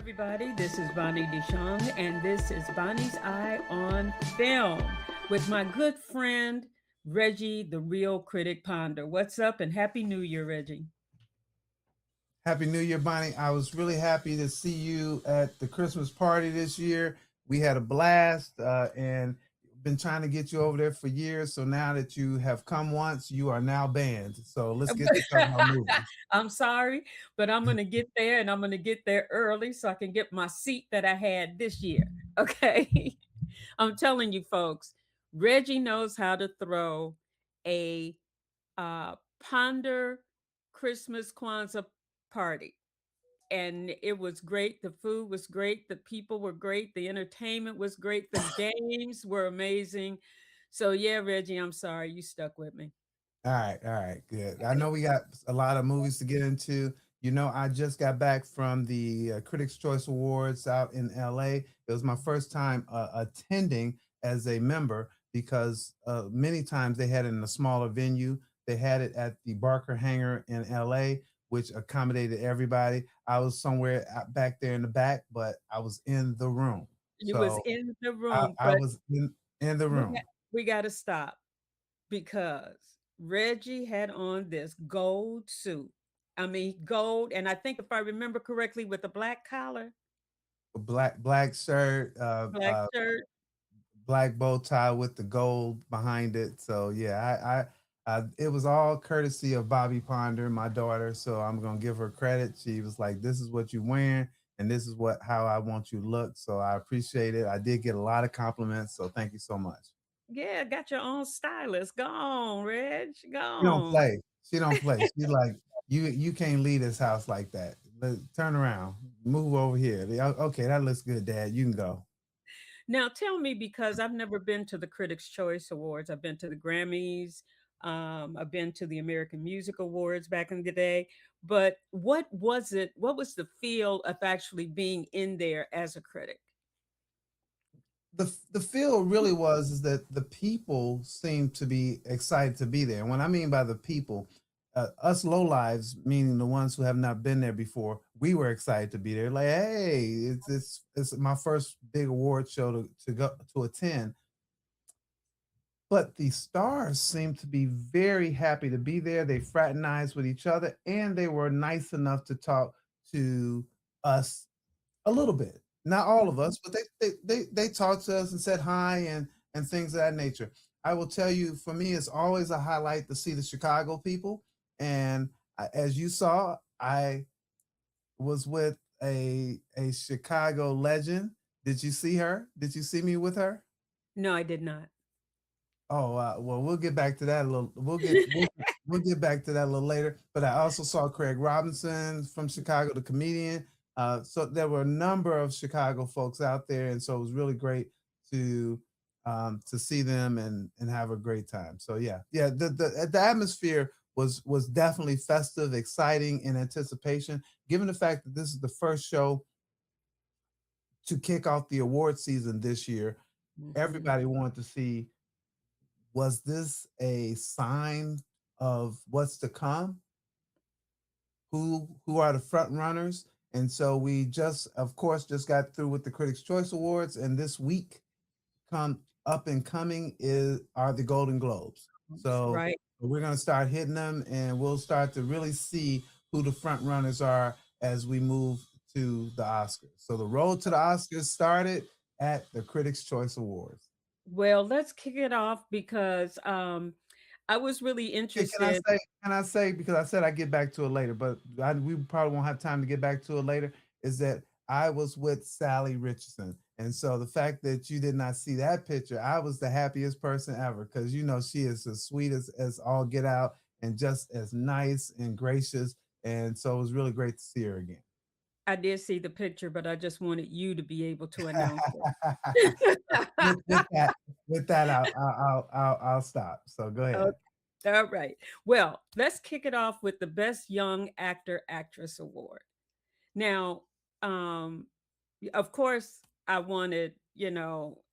everybody. This is Bonnie DeShong, and this is Bonnie's Eye on Film with my good friend Reggie, the Real Critic Ponder. What's up, and Happy New Year, Reggie. Happy New Year, Bonnie. I was really happy to see you at the Christmas party this year. We had a blast and been trying to get you over there for years. So now that you have come once, you are now banned. So let's get to talking about movies. I'm sorry, but I'm going to get there, and I'm going to get there early so I can get my seat that I had this year. Okay. I'm telling you, folks, Reggie knows how to throw a Ponder Christmas Kwanzaa party. And it was great. The food was great. The people were great. The entertainment was great. The games were amazing. So, yeah, Reggie, I'm sorry. You stuck with me. All right, good. I know we got a lot of movies to get into. I just got back from the Critics' Choice Awards out in LA. It was my first time attending as a member because many times they had it in a smaller venue. They had it at the Barker Hangar in LA, which accommodated everybody. I was somewhere back there in the back, but I was in the room. You was So in the I, room, I but was in the we room. got, we got to stop because Reggie had on this gold suit. I mean, gold. And I think if I remember correctly, with a black collar, Black shirt, black shirt. black bow tie with the gold behind it. So yeah, it was all courtesy of Bobby Ponder, my daughter. So I'm gonna give her credit. She was like, "This is what you're wearing, and this is what how I want you to look." So I appreciate it. I did get a lot of compliments. So thank you so much. Yeah, got your own stylist. Go on, Reg. Go She don't on. play. She don't play. She's like, you can't leave this house like that. Turn around, move over here. Okay, that looks good, Dad. You can go. Now tell me, because I've never been to the Critics' Choice Awards. I've been to the Grammys. I've been to the American Music Awards back in the day. But what was it? What was the feel of actually being in there as a critic? The feel really was is that the people seemed to be excited to be there. And what I mean by the people, us low lives, meaning the ones who have not been there before, we were excited to be there. Like, hey, it's my first big award show to go to attend. But the stars seemed to be very happy to be there. They fraternized with each other, and they were nice enough to talk to us a little bit, not all of us, but they talked to us and said hi and things of that nature. I will tell you, for me, it's always a highlight to see the Chicago people. And as you saw, I was with a Chicago legend. Did you see her? Did you see me with her? No, I did not. Oh, well, we'll get back to that a little. We'll get back to that a little later. But I also saw Craig Robinson from Chicago, the comedian. So there were a number of Chicago folks out there, and so it was really great to to see them and have a great time. So yeah. The atmosphere was definitely festive, exciting, in anticipation. Given the fact that this is the first show to kick off the award season this year, Mhm. everybody wanted to see, was this a sign of what's to come? Who are the front runners? And so we just, of course, just got through with the Critics' Choice Awards, and this week come up and coming is are the Golden Globes. So Right. we're going to start hitting them, and we'll start to really see who the front runners are as we move to the Oscars. So the road to the Oscars started at the Critics' Choice Awards. Well, let's kick it off because I was really Yeah, interested. can I say, because I said I get back to it later, but we probably won't have time to get back to it later, is that I was with Sally Richardson. And so the fact that you did not see that picture, I was the happiest person ever, because she is as sweet as all get out and just as nice and gracious. And so it was really great to see her again. I did see the picture, but I just wanted you to be able to announce it. with, with that, with that, I'll stop. So go ahead. Okay. All right. Well, let's kick it off with the Best Young Actor Actress Award. Now, um, of course, I wanted,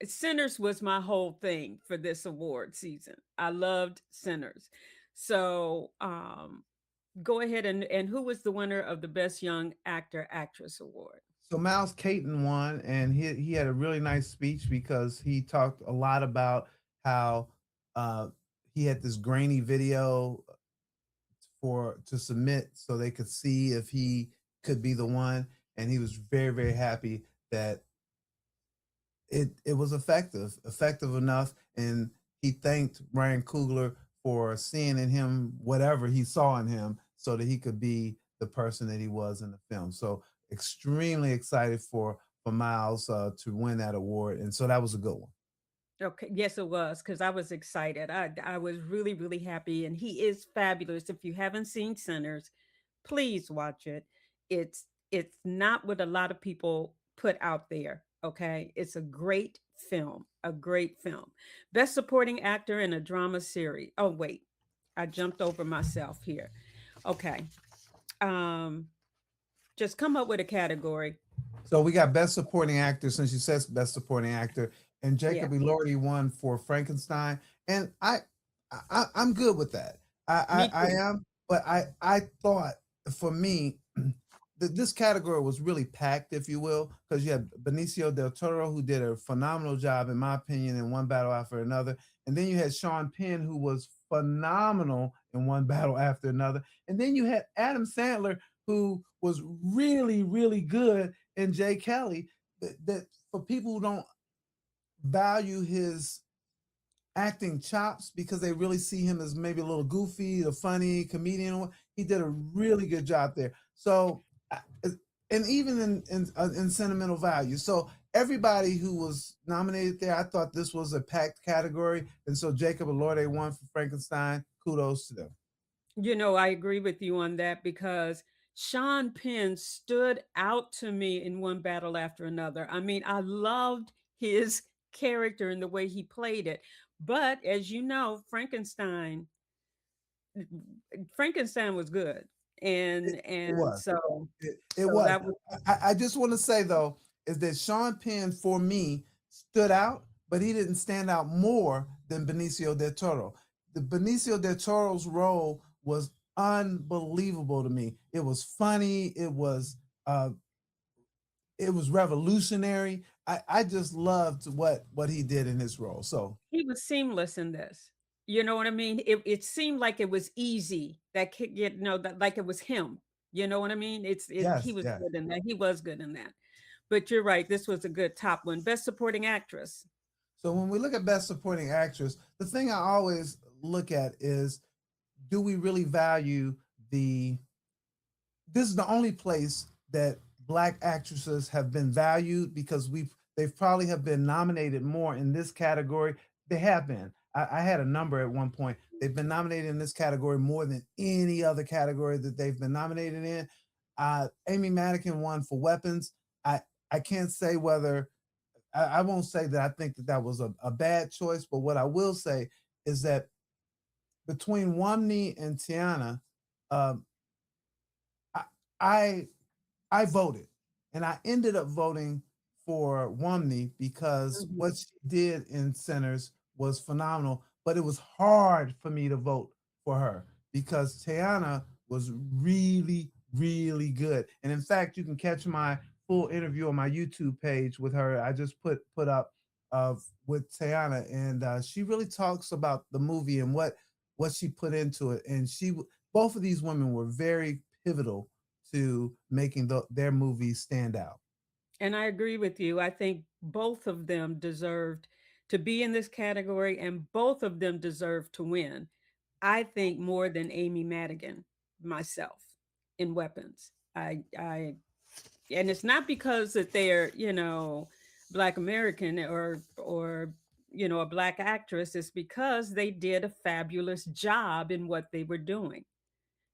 Sinners was my whole thing for this award season. I loved Sinners. So, go ahead, and who was the winner of the Best Young Actor Actress Award? So Miles Caton won, and he had a really nice speech because he talked a lot about how uh, he had this grainy video for to submit so they could see if he could be the one, and he was very very happy that it was effective enough, and he thanked Ryan Coogler for seeing in him whatever he saw in him, so that he could be the person that he was in the film. So extremely excited for Miles to win that award, and so that was a good one. Okay, yes, it was because I was excited. I was really really happy, and he is fabulous. If you haven't seen Sinners, please watch it. It's not what a lot of people put out there. Okay, it's a great film, a great film. Best supporting actor in a drama series. Oh wait, I jumped over myself here. Okay, um, just come up with a category. So we got best supporting actor, since you said best supporting actor, and Yeah, Jacob Elordi won for Frankenstein, and I'm good with that. me I too. am, but I thought for me that this category was really packed, if you will, because you had Benicio del Toro, who did a phenomenal job, in my opinion, in One Battle After Another, and then you had Sean Penn, who was phenomenal in One Battle After Another, and then you had Adam Sandler, who was really really good in Jay Kelly. That for people who don't value his acting chops because they really see him as maybe a little goofy, a funny comedian. He did a really good job there. So, and even in sentimental value. So everybody who was nominated there, I thought this was a packed category, and so Jacob Elordi won for Frankenstein. Kudos to them. I agree with you on that because Sean Penn stood out to me in One Battle After Another. I mean, I loved his character and the way he played it. But as you know, Frankenstein was good. It And was. so It so was. that was I just want to say though is that Sean Penn for me stood out, but he didn't stand out more than Benicio del Toro. The Benicio del Toro's role was unbelievable to me. It was funny. Uh, it was revolutionary. I just loved what he did in his role. So he was seamless in this. You know what I mean? It seemed like it was easy. That kid, that like it was him. You know what I mean? He yes, was yes. good in that. He was good in that. But you're right. This was a good top one. Best supporting actress. So when we look at best supporting actress, the thing I always look at is, do we really value the this is the only place that black actresses have been valued, because they've probably have been nominated more in this category. They have been. I had a number at one point. They've been nominated in this category more than any other category that they've been nominated in. Amy Madigan won for Weapons. I can't say whether I won't say that I think that that was a bad choice, but what I will say is that between Wamni and Tiana, um, I, I I voted, and I ended up voting for Wamni because Mhm. what she did in Centers was phenomenal. But it was hard for me to vote for her because Tiana was really, really good. And in fact, you can catch my full interview on my YouTube page with her. I just put up with Tiana, and she really talks about the movie and what she put into it. And both of these women were very pivotal to making their movies stand out. And I agree with you. I think both of them deserved to be in this category, and both of them deserve to win. I think more than Amy Madigan myself in Weapons. And it's not because that they're, Black American or a Black actress. It's because they did a fabulous job in what they were doing,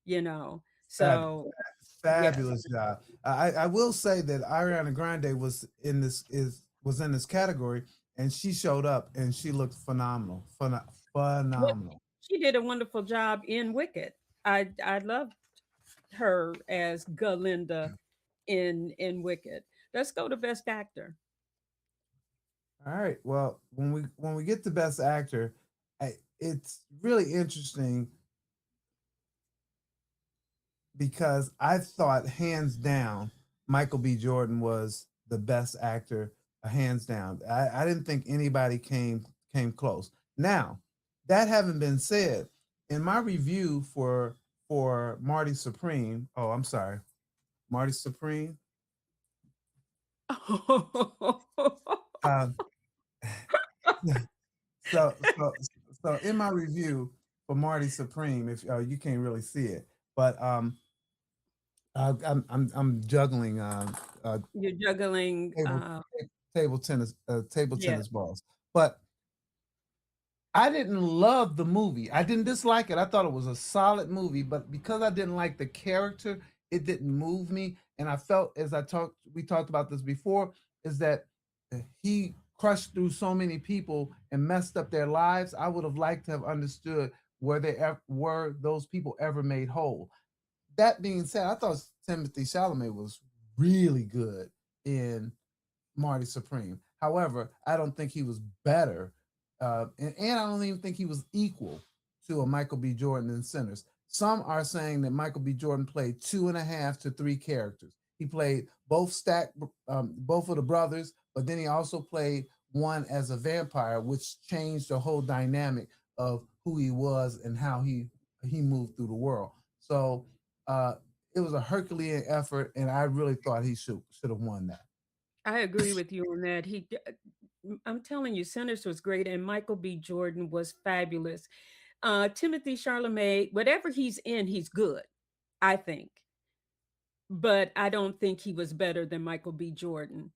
you know. Fab, So yes. fabulous job. I will say that Ariana Grande was in this category, and she showed up and she looked phenomenal, Well, phenomenal. she did a wonderful job in Wicked. I loved her as Galinda in Wicked. Let's go to Best Actor. All right. Well, when we get to Best Actor, it's really interesting because I thought hands down Michael B. Jordan was the best actor, hands down. I didn't think anybody came close. Now, that having been said, in my review for Marty Supreme, oh, I'm sorry, Marty Supreme. Uh, so so so in my review for Marty Supreme, if you can't really see it, but I'm juggling You're juggling, table table yeah. tennis balls, but I didn't love the movie. I didn't dislike it. I thought it was a solid movie, but because I didn't like the character, it didn't move me. And I felt, as we talked about this before, is that he crushed through so many people and messed up their lives. I would have liked to have understood were those people ever made whole. That being said, I thought Timothy Chalamet was really good in Marty Supreme. However, I don't think he was better, and I don't even think he was equal to a Michael B. Jordan in Sinners. Some are saying that Michael B. Jordan played 2.5 to 3 characters. He played both of the brothers, but then he also played one as a vampire, which changed the whole dynamic of who he was and how he moved through the world. So uh, it was a Herculean effort, and I really thought he should have won that. I agree with you on that. I'm telling you, Sinners was great, and Michael B. Jordan was fabulous. Timothy Chalamet, whatever he's in, he's good, I think. But I don't think he was better than Michael B. Jordan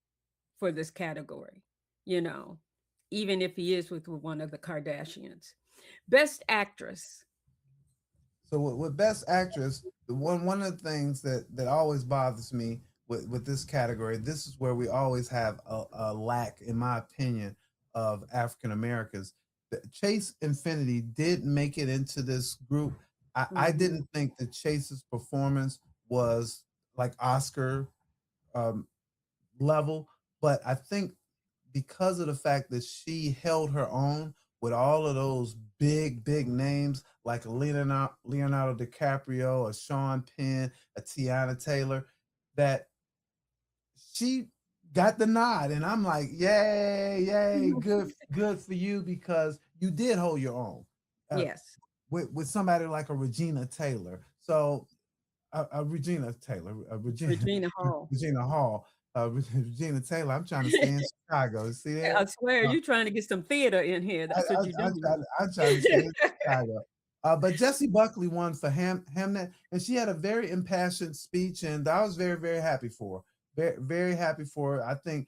for this category, you know, even if he is with one of the Kardashians. Best actress. So with Best Actress, the one of the things that always bothers me with this category, this is where we always have a lack, in my opinion, of African Americans. Chase Infinity did make it into this group. I Mhm. didn't think that Chase's performance was like Oscar um, level, but I think because of the fact that she held her own with all of those big names like Leonardo DiCaprio, a Sean Penn, a Tiana Taylor, that she got the nod, and I'm like, yay, good for you because you did hold your own uh, Yes, with somebody like a Regina Taylor. So Regina Regina Hall. Regina Hall, Regina Taylor. I'm trying to stay in Chicago. See I there? swear, Uh, you're trying to get some theater in here. I, That's I, what you're I'm doing. trying to stay in Chicago. But Jessie Buckley won for Hamnet, and she had a very impassioned speech, and I was very happy for her. Very happy for her. I think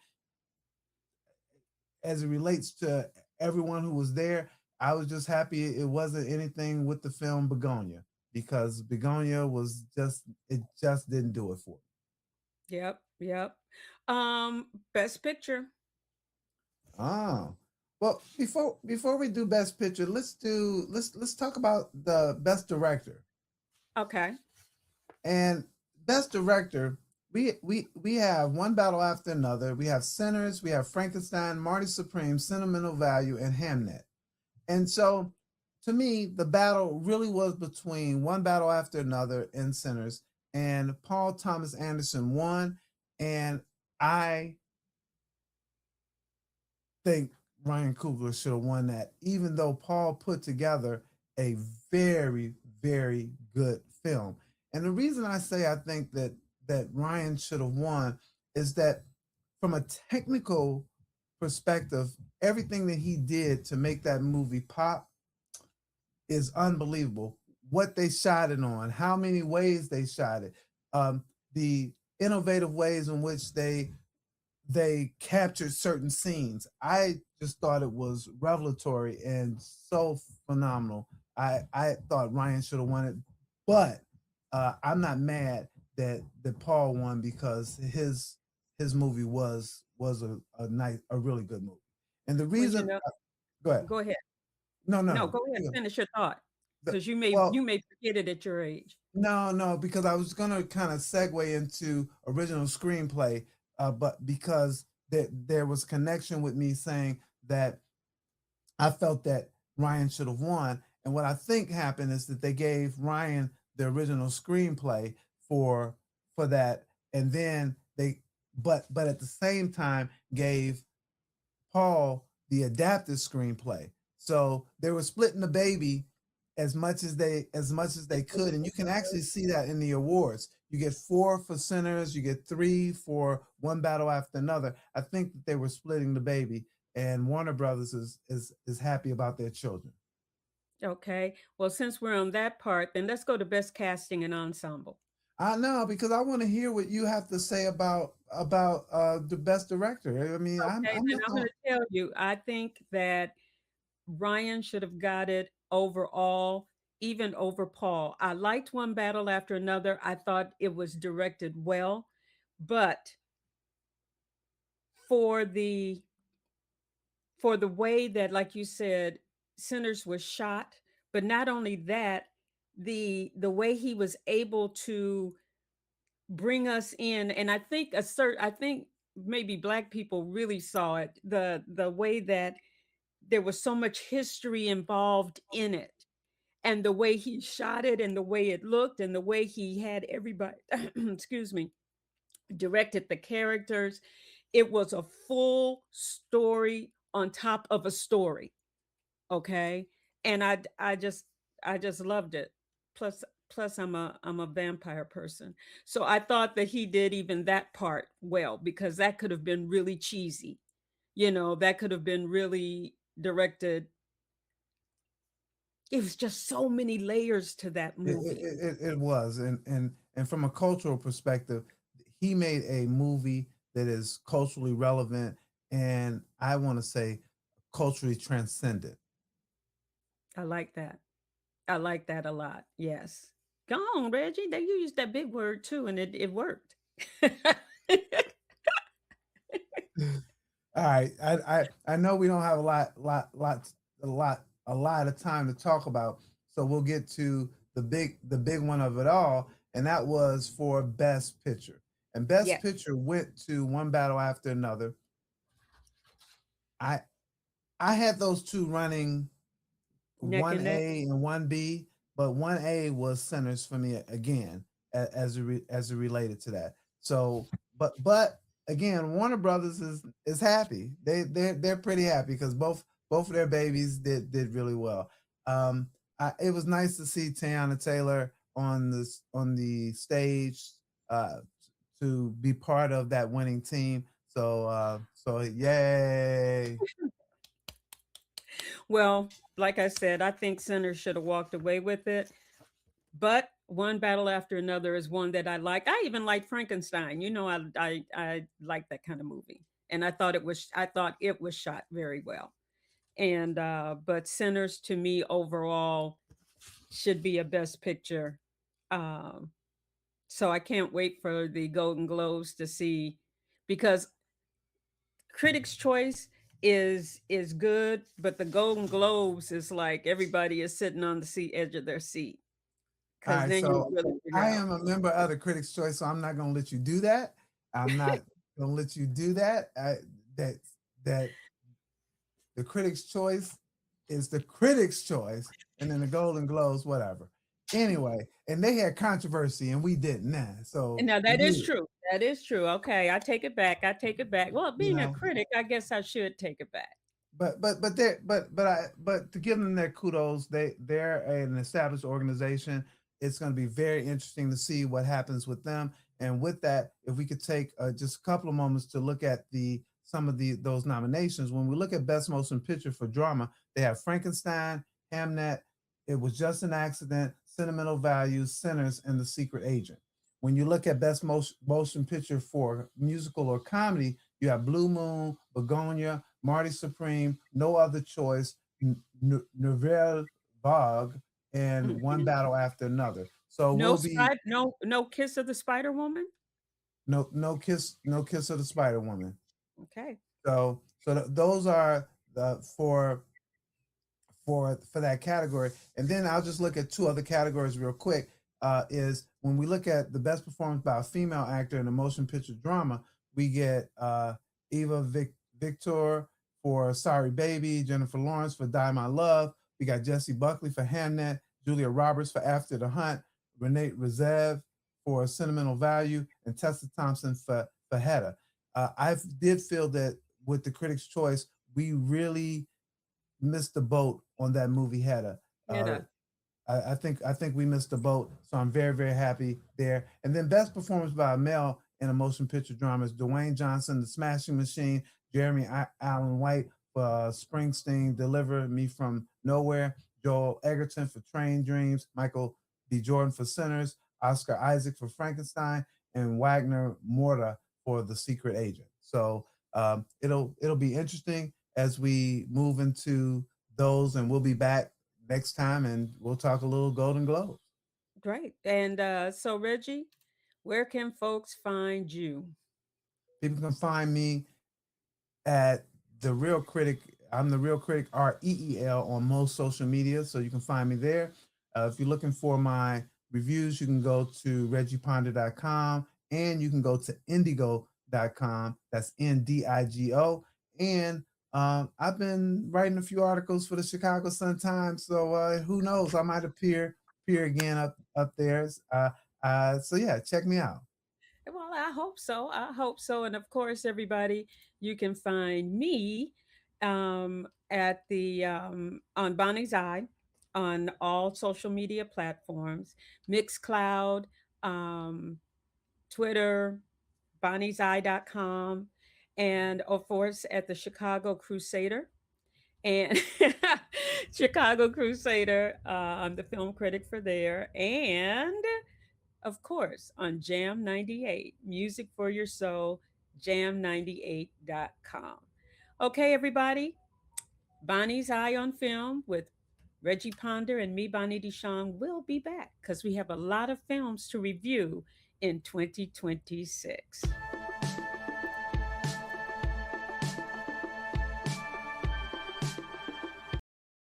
as it relates to everyone who was there, I was just happy it wasn't anything with the film Begonia because Begonia was just didn't do it for me. Yep, yep. Best picture. Oh. Well, before we do best picture, let's talk about the best director. Okay. And best director, we have One Battle After Another. We have Sinners, we have Frankenstein, Marty Supreme, Sentimental Value, and Hamnet. And so to me, the battle really was between One Battle After Another and Sinners, and Paul Thomas Anderson won. And I think Ryan Coogler should have won that, even though Paul put together a very good film. And the reason I say I think that Ryan should have won is that from a technical perspective, everything that he did to make that movie pop is unbelievable. What they shot it on, how many ways they shot it, the innovative ways in which they captured certain scenes. I just thought it was revelatory and so phenomenal. I thought Ryan should have won it, but I'm not mad that Paul won because his movie was a really good movie. And the Well, you reason, know, go ahead. go ahead. No, No, no. go ahead. Finish your thought, because Well, you may forget it at your age. no, because I was gonna kind of segue into original screenplay, but because there was connection with me saying that I felt that Ryan should have won, and what I think happened is that they gave Ryan the original screenplay for that, and then but at the same time gave Paul the adapted screenplay. So they were splitting the baby as much as they could, and you can actually see that in the awards. You get 4 for Sinners, you get 3 for One Battle After Another. I think that they were splitting the baby, and Warner Brothers is happy about their children. Okay. Well, since we're on that part, then let's go to best casting and ensemble. I know because I want to hear what you have to say about the best director. I mean, Okay, I'm then not I'm going. going to tell you, I think that Ryan should have got it overall, even over Paul. I liked One Battle After Another. I thought it was directed well, but for the for the way that, like you said, Sinners was shot, but not only that, the way he was able to bring us in, and I think maybe Black people really saw it, the way that there was so much history involved in it, and the way he shot it, and the way it looked, and the way he had everybody excuse me, directed the characters. It was a full story on top of a story. Okay. And I just loved it. Plus I'm a vampire person. So I thought that he did even that part well, because that could have been really cheesy. That could have been really directed. It was just so many layers to that It, movie. it was, and from a cultural perspective, he made a movie that is culturally relevant, and I want to say culturally transcendent. I like that. I like that a lot. Yes. Go on, Reggie. They used that big word too, and it worked. All right, I know we don't have a lot of time to talk about, so we'll get to the big one of it all, and that was for Best Picture. And Best Yes. Picture went to One Battle After Another. I I had those two running Neck one and neck. A and one B, but one A was Sinners for me again as it related to that. So, but again, Warner Brothers is happy. They're pretty happy because both of their babies did really well. Um, it was nice to see Tiana Taylor on the stage uh, to be part of that winning team. So yay! Well, like I said, I think Sinners should have walked away with it. But One Battle After Another is one that I like. I even like Frankenstein. I like that kind of movie, and I thought it was shot very well. And but Sinners to me overall should be a Best Picture. Um, so I can't wait for the Golden Globes to see, because Critics' Choice is good, but the Golden Globes is like everybody is sitting on the seat edge of their seat, All because right, then you so really figure I out. am a member of the Critics' Choice, so I'm not going to let you do that. I'm not going to let you do that. That that the Critics' Choice is the Critics' Choice, and then the Golden Globes, whatever. Anyway, and they had controversy, and we didn't. Nah, And so now we that is good. true. That is true. Okay, I take it back. I take it back. Well, You being a know, critic, I guess I should take it back. but to give them their kudos, they're an established organization. It's going to be very interesting to see what happens with them. And with that, if we could take just a couple of moments to look at the some of the those nominations. When we look at Best Motion Picture for Drama, they have Frankenstein, Hamnet, It Was Just an Accident, Sentimental Values, Sinners, and The Secret Agent. When you look at Best Motion Picture for Musical or Comedy, you have Blue Moon, Begonia, Marty Supreme, No Other Choice, Nouvelle Vague, and One Mhm. Battle After Another. So No we'll be spider, no Kiss of the Spider Woman. no kiss of the Spider Woman. Okay. So those are the for that category. And then I'll just look at two other categories real quick. Is when we look at the best performance by a female actor in a motion picture drama, we get Eva Victor for Sorry Baby, Jennifer Lawrence for Die My Love. We got Jessie Buckley for Hamnet, Julia Roberts for After the Hunt, Renee Rezev for Sentimental Value, and Tessa Thompson for Hedda. I did feel that with the Critics' Choice, we really missed the boat on that movie Hedda. Get Uh, up. I think we missed the boat, so I'm very very happy there. And then best performance by a male in a motion picture drama is Dwayne Johnson, The Smashing Machine, Jeremy Allen White for Springsteen, Deliver Me from Nowhere, Joel Egerton for Train Dreams, Michael B. Jordan for Sinners, Oscar Isaac for Frankenstein, and Wagner Morta for The Secret Agent. So it'll be interesting as we move into those, and we'll be back next time and we'll talk a little Golden Globes. Great. And so, Reggie, where can folks find you? People can find me at the Real Critic. I'm the Real Critic, REEL, on most social media, so you can find me there. If you're looking for my reviews, you can go to reggieponda.com and you can go to indigo.com. That's NDIGO. And I've been writing a few articles for the Chicago Sun Times, so who knows? I might appear again up there. So yeah, check me out. Well, I hope so. I hope so. And of course, everybody, you can find me at the on Bonnie's Eye on all social media platforms, Mixcloud, um, Twitter, bonnieseye.com, and of course at the Chicago Crusader. And Chicago Crusader, I'm the film critic for there. And of course, on Jam 98, Music for Your Soul, jam98.com. Okay, everybody, Bonnie's Eye on Film with Reggie Ponder and me, Bonnie DeShong, will be back because we have a lot of films to review in 2026.